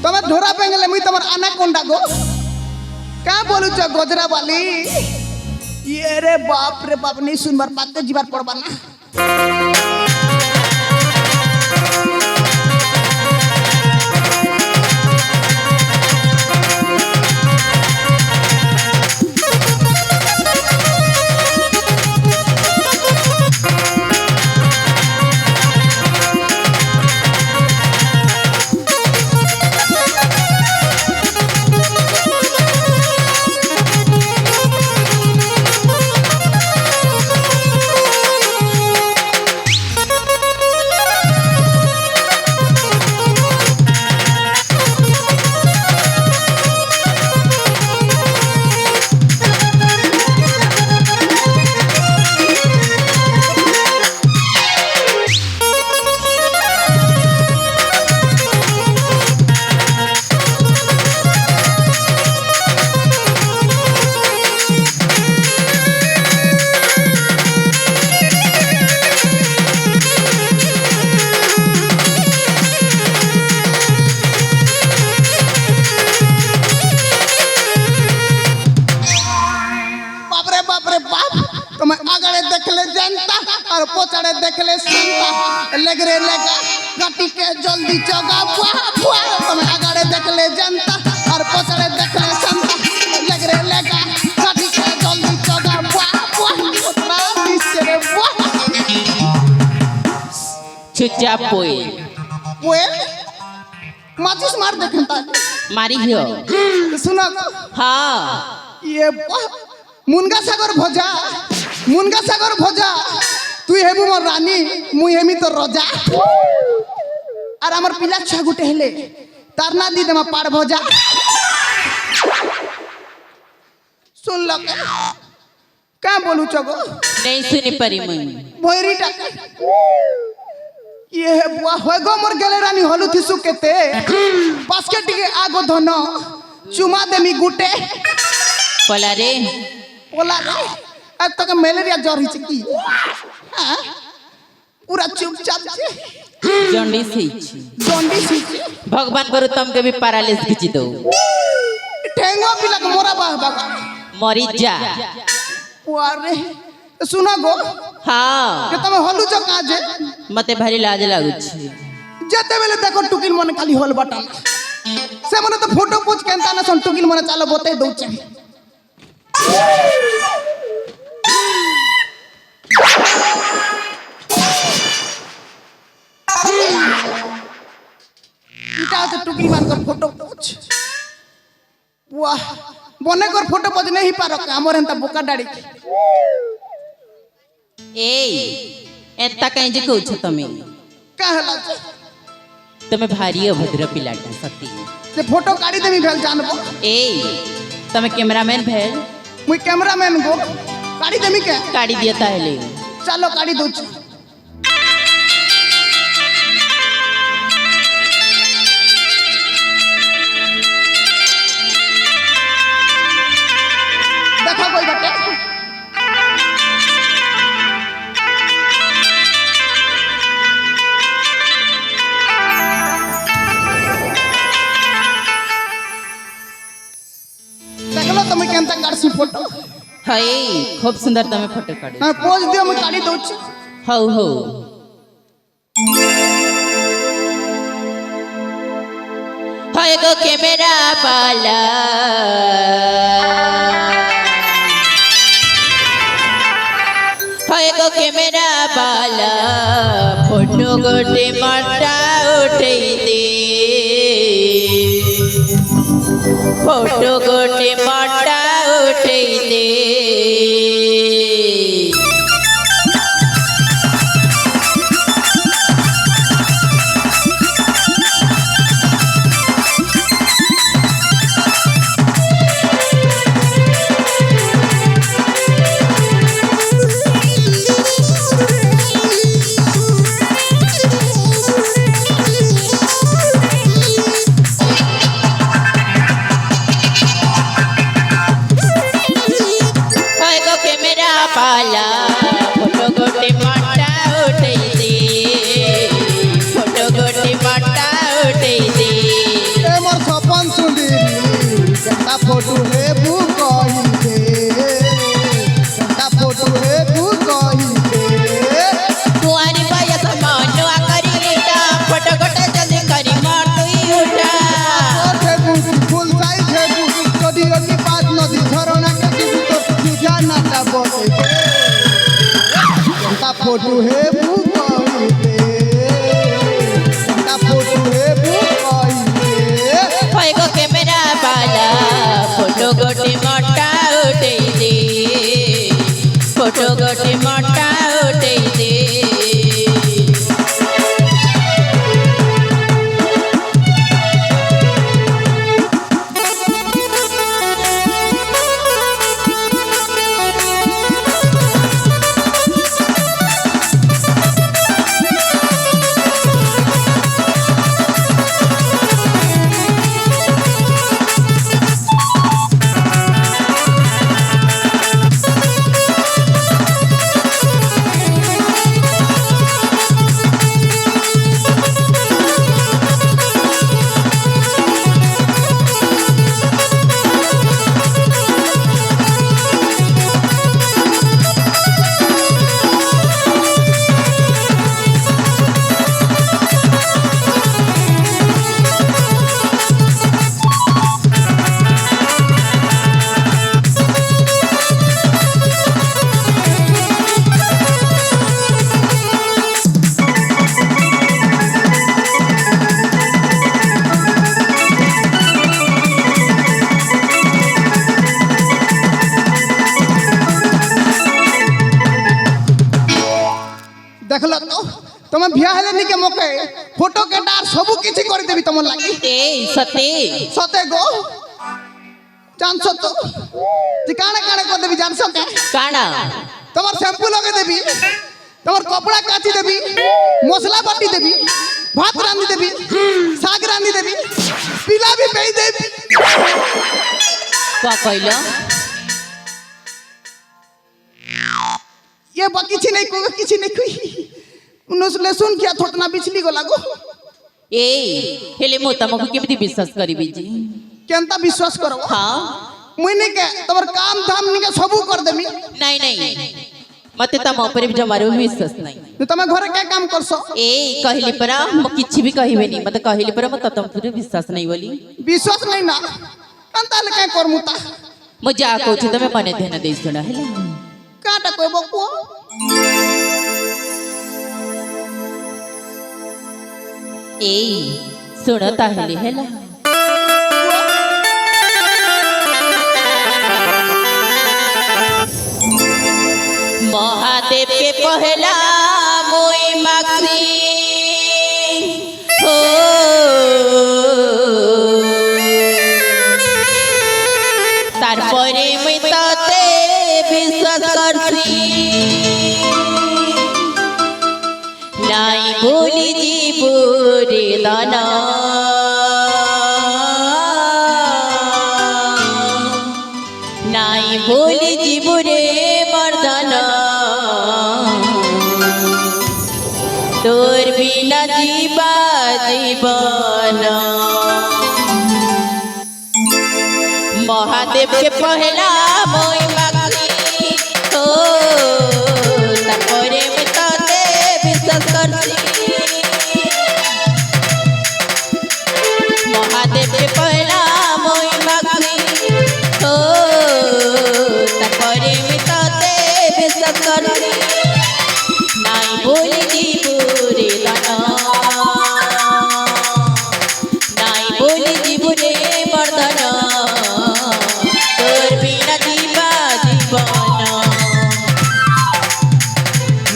तुम्हें ढोरा पेंगले मुई तुम्हार अनाकोंडा गो क्या बोलू छ गोजरा वाली ये रे बाप नहीं सुनबार पाते जीवार पड़बा ना और पोचड़े देखले संता लगरे लगा गाटी के जल्दी चगा बुआ बुआ तुम्हें आगड़े देखले जनता और पोचड़े देखले संता लगरे लगा गाटी के जल्दी चगा बुआ बुआ ना निसरे बुआ चुच्चा पोए पोए माचिस मार देखता मारी हियो सुनो हाँ ये मुनगा सागर भोजा তুই হেবু মোর রানী মুই হেমি তো রজা আর আমার পিলা ছুয়া গুটে হেলে তার না দি দেমা পার ভজা सुन लो क्या बोलू चगो नहीं सुनी परी मुई भोयरी टाका ये बुआ होगो मोर गेले रानी हलु थिसु केते बास्केट के आगो धन चुमा देमी गुटे पोला रे तक मलेरिया ज्वर हिच की पूरा चुपचाप जॉन्डिस भगवान करू तुमके भी पैरालिस खिची दो ठेंगो पिलक मोरा बाबा मरी जा पुआरे सुना गो हाँ के तमे हलु ज काजे मते भारी लाज लागु छी जेते बेले देखो टुकिल मन खाली होल बटन से मने तो फोटो पोज केनता न सन टुकिल मन चालो बते दउ छी इटा तो टुकी मान कर फोटो पोच वाह बने कर फोटो पोज नहीं पारो हमर हंता बोका डाड़ी ए एता कहीं जे कहू छ तमे कहला तमे भारी अभद्र पिलाटा सती से फोटो काढी देमी भेल जानबो ए तमे कैमरामैन भेल मुई कैमरामैन गो काढी देमी के काढी दिया ताहले चलो काढी दउ छी देखो कोई बटे देखलो तुम केनता काढसी फोटो हाय खूब सुंदर तमे फोटो काढे हां पोज दियो मैं काढी दउ छी हौ हो हाय गो कैमरा वाला हाय गो कैमरा वाला फोटो गोटे माटा उठे दे फोटो गोटे माटा उठे दे फोटो है बू कही दे केनता फोटो है बू कही दे कुआरी बयस मनुआ करी लीटा फोटो गोटे जल्दी करी मार तुई उठा फुल साइज है बू छोटी छोटी बात नदी झरना के किसी तो तुझा नाटा बोले केनता फोटो है बू कही दे केनता फोटो है बू कही दे होय गो कैमरा वाला फोटो गोटे मोटा उठे दे फोटो गोटे मोटा उठे दे देखल तो तुम बिया हेले निके मौके फोटो के डार सबू किछि कर देबी तुम लागी ए सते सते गो जानसो तो जी काने काने कर देबी जानसो के काना तुम्हार शैम्पू लगे देबी तुम्हार कपड़ा काची देबी मसला बाटी देबी भात रांधी देबी साग रांधी देबी पिला भी पेई देबी का कहलो ये बाकी छी नहीं को किछि नहीं कोई उनस लेसुन किया थोटना बिचली गो लागो ए हेले मो तमको केमती विश्वास करिबी जी केनता विश्वास करो हां मुइने के तमर काम धाम निके सबू कर देबी नहीं नहीं मते तम ऊपर भी जमारो विश्वास नहीं तमे घरे के काम करसो ए कहली परा म किछि भी कहिबे नहीं मते कहली परा म तम पूरे विश्वास नहीं बोली विश्वास नहीं ना कंता ले के करमुता म जा कहू छी तमे मने ध्यान देई सुना हेले काटा कोई बकुआ ए सुनता हेले हेला महादेव के पहला मोई माक्सी हो तारपरे मैं ताते विश्वास करसी नाई भूली जीवरे दाना नाई भूली जीवरे मर्दाना तोर बिना जीवा जीवना महादेव के पहला मोई मांगी हो तारपरे मैं ताते विश्वास करसी महादेव के पहला मोई मांगी हो तारपरे मैं ताते विश्वास करसी नाई बोली जीवरे दाना नाई बोली जीवरे मर्दाना तोर बिना जीवा जीवना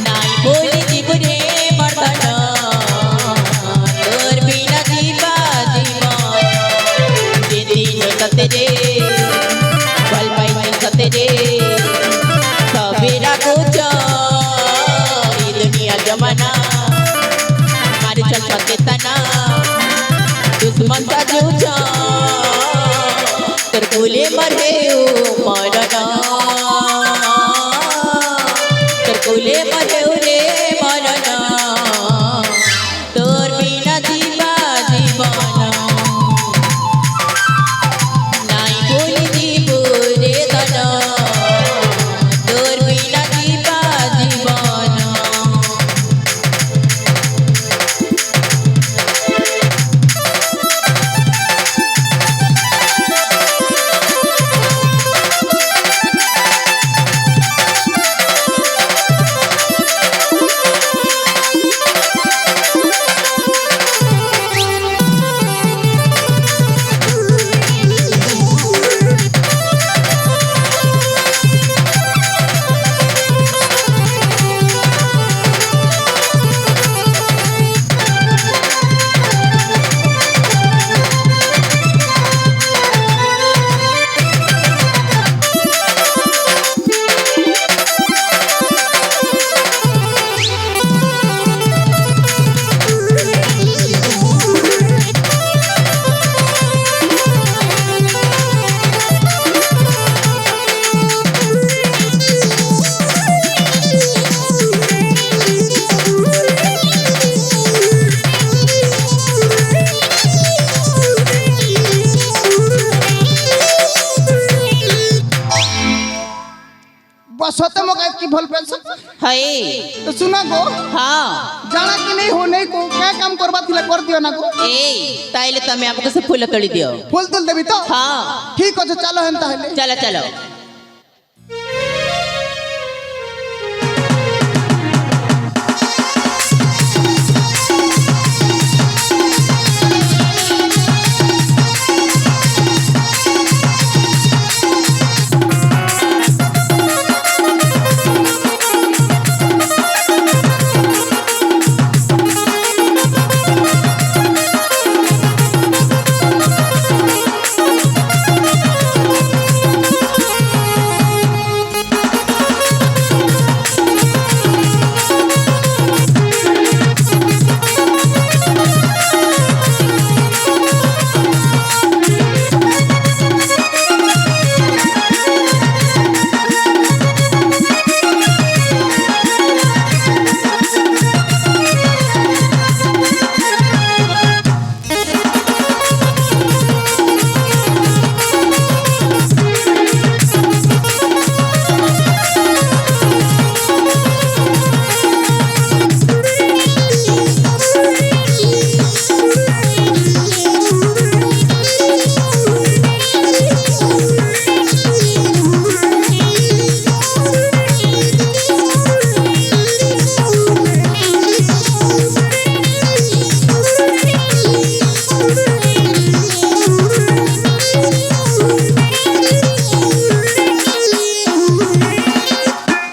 नाई बोली जीवरे मर्दाना तोर बिना जीवा जीवना दिन सते रे पल पाई सते रे सवेरा कुछ दुनिया जमाना हमारे चल सके तना दुश्मन का जूझा तर बोले मरे ओ मरना तर बोले मरे रे मरना तोर बिना जीवा जीवना नाई बोली कि भल पेंशन हाय तो सुना गो हाँ जाना कि नहीं हो नहीं को क्या काम करबा थिला कर दियो ना गो ए ताइले तमे आपको से फूल तोड़ी दियो फूल तुल देबी तो हाँ ठीक अछि चलो हेन ताहले चलो चलो